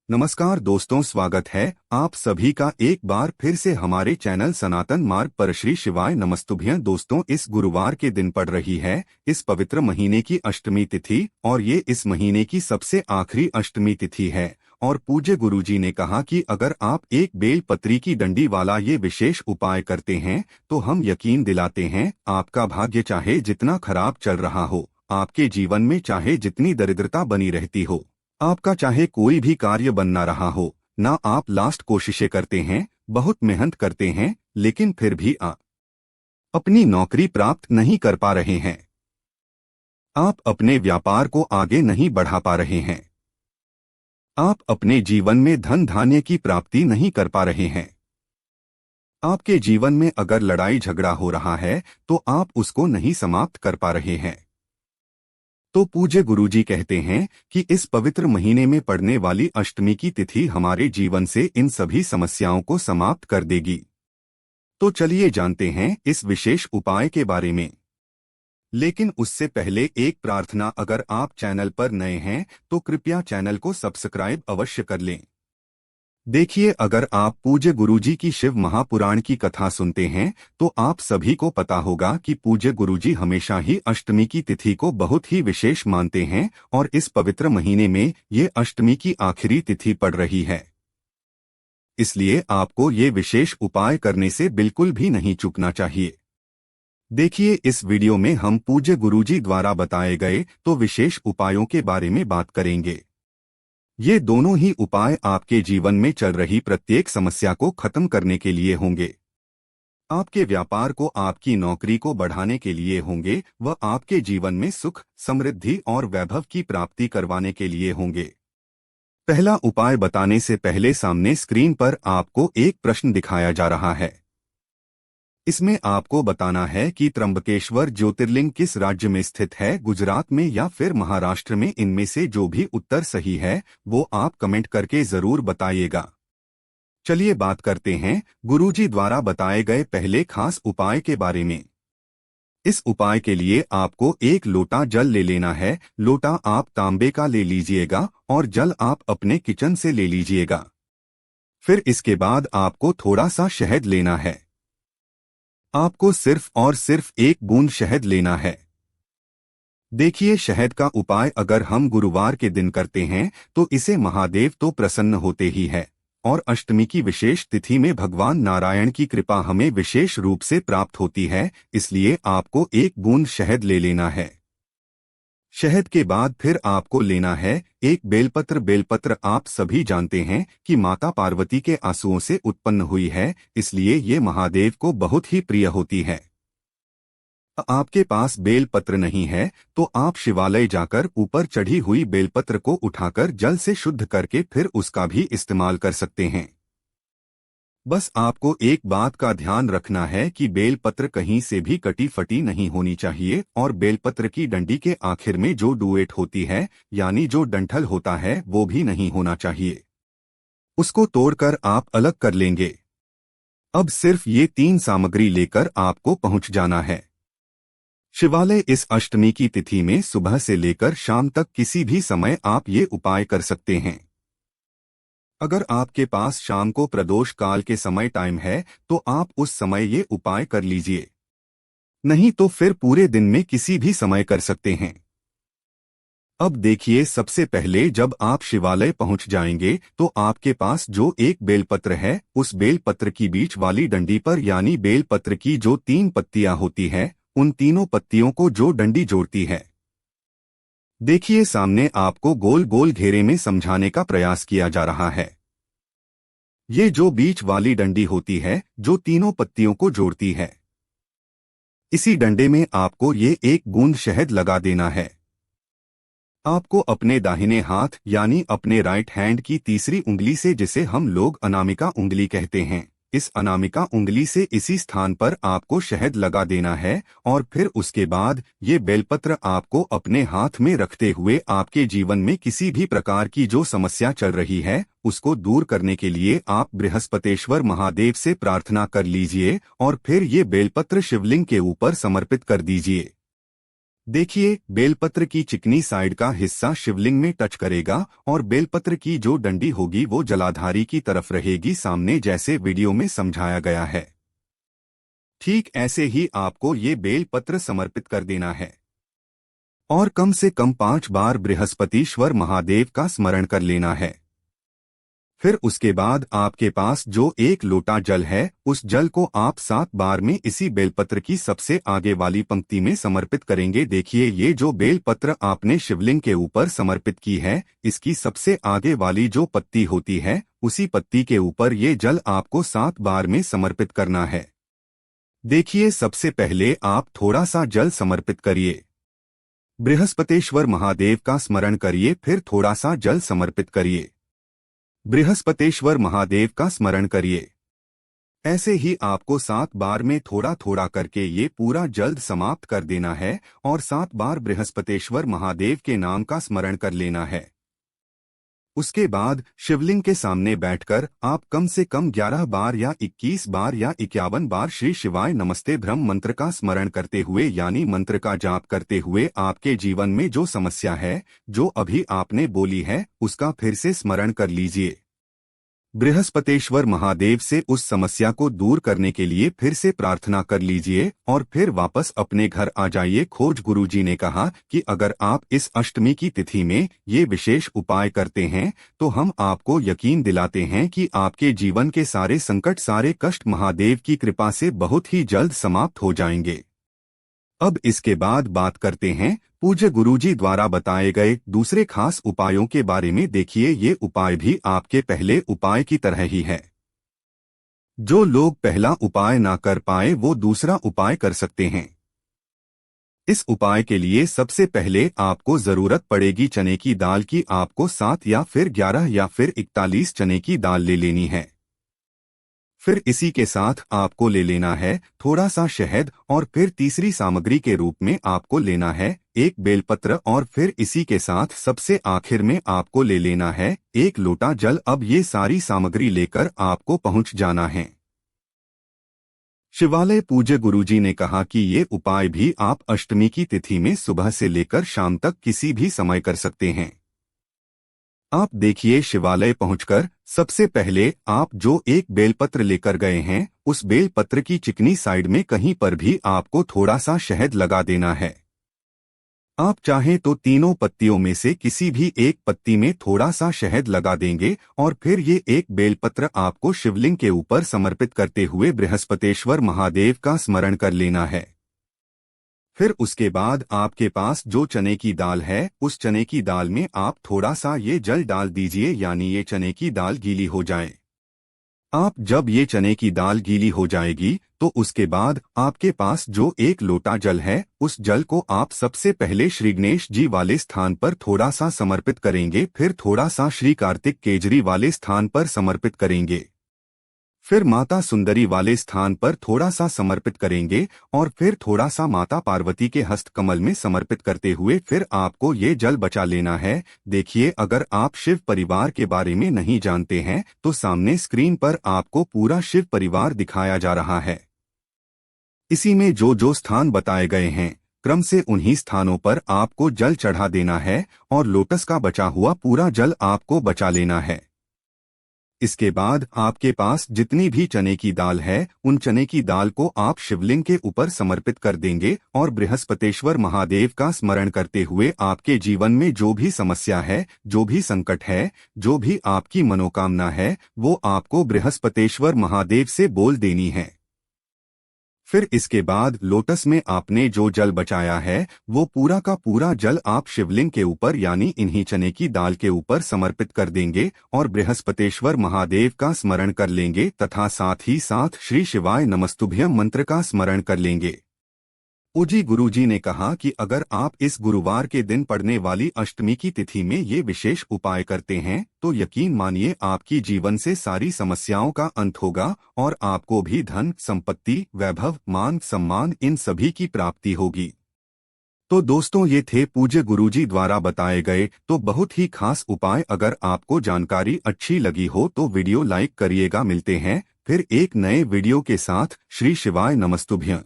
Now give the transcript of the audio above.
नमस्कार दोस्तों, स्वागत है आप सभी का एक बार फिर से हमारे चैनल सनातन मार्ग पर। श्री शिवाय नमस्तुभ्यं। दोस्तों, इस गुरुवार के दिन पड़ रही है इस पवित्र महीने की अष्टमी तिथि और ये इस महीने की सबसे आखिरी अष्टमी तिथि है। और पूज्य गुरुजी ने कहा कि अगर आप एक बेल पत्री की डंडी वाला ये विशेष उपाय करते हैं तो हम यकीन दिलाते हैं आपका भाग्य चाहे जितना खराब चल रहा हो, आपके जीवन में चाहे जितनी दरिद्रता बनी रहती हो, आपका चाहे कोई भी कार्य बन ना रहा हो, ना आप लास्ट कोशिशें करते हैं, बहुत मेहनत करते हैं, लेकिन फिर भी आप अपनी नौकरी प्राप्त नहीं कर पा रहे हैं, आप अपने व्यापार को आगे नहीं बढ़ा पा रहे हैं, आप अपने जीवन में धन धान्य की प्राप्ति नहीं कर पा रहे हैं, आपके जीवन में अगर लड़ाई झगड़ा हो रहा है तो आप उसको नहीं समाप्त कर पा रहे हैं, तो पूज्य गुरुजी कहते हैं कि इस पवित्र महीने में पड़ने वाली अष्टमी की तिथि हमारे जीवन से इन सभी समस्याओं को समाप्त कर देगी। तो चलिए जानते हैं इस विशेष उपाय के बारे में। लेकिन उससे पहले एक प्रार्थना, अगर आप चैनल पर नए हैं तो कृपया चैनल को सब्सक्राइब अवश्य कर लें। देखिए, अगर आप पूज्य गुरुजी की शिव महापुराण की कथा सुनते हैं तो आप सभी को पता होगा कि पूज्य गुरुजी हमेशा ही अष्टमी की तिथि को बहुत ही विशेष मानते हैं और इस पवित्र महीने में ये अष्टमी की आखिरी तिथि पड़ रही है। इसलिए आपको ये विशेष उपाय करने से बिल्कुल भी नहीं चूकना चाहिए। देखिए, इस वीडियो में हम पूज्य गुरुजी द्वारा बताए गए तो विशेष उपायों के बारे में बात करेंगे। ये दोनों ही उपाय आपके जीवन में चल रही प्रत्येक समस्या को खत्म करने के लिए होंगे, आपके व्यापार को, आपकी नौकरी को बढ़ाने के लिए होंगे, व आपके जीवन में सुख, समृद्धि और वैभव की प्राप्ति करवाने के लिए होंगे। पहला उपाय बताने से पहले सामने स्क्रीन पर आपको एक प्रश्न दिखाया जा रहा है। इसमें आपको बताना है कि त्र्यंबकेश्वर ज्योतिर्लिंग किस राज्य में स्थित है, गुजरात में या फिर महाराष्ट्र में। इनमें से जो भी उत्तर सही है वो आप कमेंट करके जरूर बताइएगा। चलिए बात करते हैं गुरुजी द्वारा बताए गए पहले खास उपाय के बारे में। इस उपाय के लिए आपको एक लोटा जल ले लेना है। लोटा आप तांबे का ले लीजिएगा और जल आप अपने किचन से ले लीजिएगा। फिर इसके बाद आपको थोड़ा सा शहद लेना है। आपको सिर्फ और सिर्फ एक बूंद शहद लेना है। देखिए, शहद का उपाय अगर हम गुरुवार के दिन करते हैं तो इसे महादेव तो प्रसन्न होते ही है, और अष्टमी की विशेष तिथि में भगवान नारायण की कृपा हमें विशेष रूप से प्राप्त होती है। इसलिए आपको एक बूंद शहद ले लेना है। शहद के बाद फिर आपको लेना है एक बेलपत्र। बेलपत्र आप सभी जानते हैं कि माता पार्वती के आंसुओं से उत्पन्न हुई है, इसलिए ये महादेव को बहुत ही प्रिय होती है। आपके पास बेलपत्र नहीं है तो आप शिवालय जाकर ऊपर चढ़ी हुई बेलपत्र को उठाकर जल से शुद्ध करके फिर उसका भी इस्तेमाल कर सकते हैं। बस आपको एक बात का ध्यान रखना है कि बेलपत्र कहीं से भी कटी फटी नहीं होनी चाहिए, और बेलपत्र की डंडी के आखिर में जो डुएट होती है यानी जो डंठल होता है वो भी नहीं होना चाहिए। उसको तोड़कर आप अलग कर लेंगे। अब सिर्फ ये 3 सामग्री लेकर आपको पहुंच जाना है शिवालय। इस अष्टमी की तिथि में सुबह से लेकर शाम तक किसी भी समय आप ये उपाय कर सकते हैं। अगर आपके पास शाम को प्रदोष काल के समय टाइम है तो आप उस समय ये उपाय कर लीजिए, नहीं तो फिर पूरे दिन में किसी भी समय कर सकते हैं। अब देखिए, सबसे पहले जब आप शिवालय पहुंच जाएंगे तो आपके पास जो एक बेलपत्र है उस बेलपत्र की बीच वाली डंडी पर, यानी बेलपत्र की जो 3 पत्तियां होती है, उन तीनों पत्तियों को जो डंडी जोड़ती है, देखिए सामने आपको गोल गोल घेरे में समझाने का प्रयास किया जा रहा है। ये जो बीच वाली डंडी होती है जो तीनों पत्तियों को जोड़ती है, इसी डंडे में आपको ये एक बूंद शहद लगा देना है। आपको अपने दाहिने हाथ यानी अपने राइट हैंड की तीसरी उंगली से, जिसे हम लोग अनामिका उंगली कहते हैं, इस अनामिका उंगली से इसी स्थान पर आपको शहद लगा देना है। और फिर उसके बाद ये बेलपत्र आपको अपने हाथ में रखते हुए आपके जीवन में किसी भी प्रकार की जो समस्या चल रही है उसको दूर करने के लिए आप बृहस्पतेश्वर महादेव से प्रार्थना कर लीजिए और फिर ये बेलपत्र शिवलिंग के ऊपर समर्पित कर दीजिए। देखिए, बेलपत्र की चिकनी साइड का हिस्सा शिवलिंग में टच करेगा और बेलपत्र की जो डंडी होगी वो जलाधारी की तरफ रहेगी सामने, जैसे वीडियो में समझाया गया है। ठीक ऐसे ही आपको ये बेलपत्र समर्पित कर देना है और कम से कम 5 बार बृहस्पतिश्वर महादेव का स्मरण कर लेना है। फिर उसके बाद आपके पास जो 1 लोटा जल है, उस जल को आप 7 बार में इसी बेलपत्र की सबसे आगे वाली पंक्ति में समर्पित करेंगे। देखिए, ये जो बेलपत्र आपने शिवलिंग के ऊपर समर्पित की है, इसकी सबसे आगे वाली जो पत्ती होती है, उसी पत्ती के ऊपर ये जल आपको 7 बार में समर्पित करना है। देखिए, सबसे पहले आप थोड़ा सा जल समर्पित करिए, बृहस्पतेश्वर महादेव का स्मरण करिए, फिर थोड़ा सा जल समर्पित करिए, बृहस्पतेश्वर महादेव का स्मरण करिए। ऐसे ही आपको 7 बार में थोड़ा थोड़ा करके ये पूरा जल्द समाप्त कर देना है और 7 बार बृहस्पतेश्वर महादेव के नाम का स्मरण कर लेना है। उसके बाद शिवलिंग के सामने बैठकर आप कम से कम 11 बार या 21 बार या 51 बार श्री शिवाय नमस्ते ब्रह्म मंत्र का स्मरण करते हुए, यानी मंत्र का जाप करते हुए, आपके जीवन में जो समस्या है, जो अभी आपने बोली है, उसका फिर से स्मरण कर लीजिए। बृहस्पतेश्वर महादेव से उस समस्या को दूर करने के लिए फिर से प्रार्थना कर लीजिए और फिर वापस अपने घर आ जाइए। खोज गुरुजी ने कहा कि अगर आप इस अष्टमी की तिथि में ये विशेष उपाय करते हैं तो हम आपको यकीन दिलाते हैं कि आपके जीवन के सारे संकट, सारे कष्ट महादेव की कृपा से बहुत ही जल्द समाप्त हो जाएंगे। अब इसके बाद बात करते हैं पूज्य गुरुजी द्वारा बताए गए दूसरे खास उपायों के बारे में। देखिए, ये उपाय भी आपके पहले उपाय की तरह ही है। जो लोग पहला उपाय ना कर पाए वो दूसरा उपाय कर सकते हैं। इस उपाय के लिए सबसे पहले आपको जरूरत पड़ेगी चने की दाल की। आपको 7 या फिर 11 या फिर 41 चने की दाल ले लेनी है। फिर इसी के साथ आपको ले लेना है थोड़ा सा शहद और फिर तीसरी सामग्री के रूप में आपको लेना है 1 बेलपत्र और फिर इसी के साथ सबसे आखिर में आपको ले लेना है 1 लोटा जल। अब ये सारी सामग्री लेकर आपको पहुंच जाना है शिवालय। पूज्य गुरुजी ने कहा कि ये उपाय भी आप अष्टमी की तिथि में सुबह से लेकर शाम तक किसी भी समय कर सकते हैं। आप देखिए, शिवालय पहुंचकर सबसे पहले आप जो 1 बेलपत्र लेकर गए हैं, उस बेलपत्र की चिकनी साइड में कहीं पर भी आपको थोड़ा सा शहद लगा देना है। आप चाहें तो तीनों पत्तियों में से किसी भी एक पत्ती में थोड़ा सा शहद लगा देंगे और फिर ये 1 बेलपत्र आपको शिवलिंग के ऊपर समर्पित करते हुए बृहस्पतेश्वर महादेव का स्मरण कर लेना है। फिर उसके बाद आपके पास जो चने की दाल है, उस चने की दाल में आप थोड़ा सा ये जल डाल दीजिए, यानी ये चने की दाल गीली हो जाए। आप जब ये चने की दाल गीली हो जाएगी तो उसके बाद आपके पास जो 1 लोटा जल है, उस जल को आप सबसे पहले श्री गणेश जी वाले स्थान पर थोड़ा सा समर्पित करेंगे, फिर थोड़ा सा श्री कार्तिक केजरी वाले स्थान पर समर्पित करेंगे, फिर माता सुंदरी वाले स्थान पर थोड़ा सा समर्पित करेंगे और फिर थोड़ा सा माता पार्वती के हस्त कमल में समर्पित करते हुए फिर आपको ये जल बचा लेना है। देखिए, अगर आप शिव परिवार के बारे में नहीं जानते हैं तो सामने स्क्रीन पर आपको पूरा शिव परिवार दिखाया जा रहा है। इसी में जो जो स्थान बताए गए हैं, क्रम से उन्हीं स्थानों पर आपको जल चढ़ा देना है और लोटस का बचा हुआ पूरा जल आपको बचा लेना है। इसके बाद आपके पास जितनी भी चने की दाल है, उन चने की दाल को आप शिवलिंग के ऊपर समर्पित कर देंगे और बृहस्पतेश्वर महादेव का स्मरण करते हुए आपके जीवन में जो भी समस्या है, जो भी संकट है, जो भी आपकी मनोकामना है, वो आपको बृहस्पतेश्वर महादेव से बोल देनी है। फिर इसके बाद लोटस में आपने जो जल बचाया है, वो पूरा का पूरा जल आप शिवलिंग के ऊपर यानी इन्हीं चने की दाल के ऊपर समर्पित कर देंगे और बृहस्पतेश्वर महादेव का स्मरण कर लेंगे तथा साथ ही साथ श्री शिवाय नमस्तुभ्यम मंत्र का स्मरण कर लेंगे। पूज्य गुरुजी ने कहा कि अगर आप इस गुरुवार के दिन पड़ने वाली अष्टमी की तिथि में ये विशेष उपाय करते हैं तो यकीन मानिए आपकी जीवन से सारी समस्याओं का अंत होगा और आपको भी धन, संपत्ति, वैभव, मान सम्मान इन सभी की प्राप्ति होगी। तो दोस्तों, ये थे पूज्य गुरुजी द्वारा बताए गए तो बहुत ही खास उपाय। अगर आपको जानकारी अच्छी लगी हो तो वीडियो लाइक करिएगा। मिलते हैं फिर एक नए वीडियो के साथ। श्री शिवाय नमस्तुभ्यं।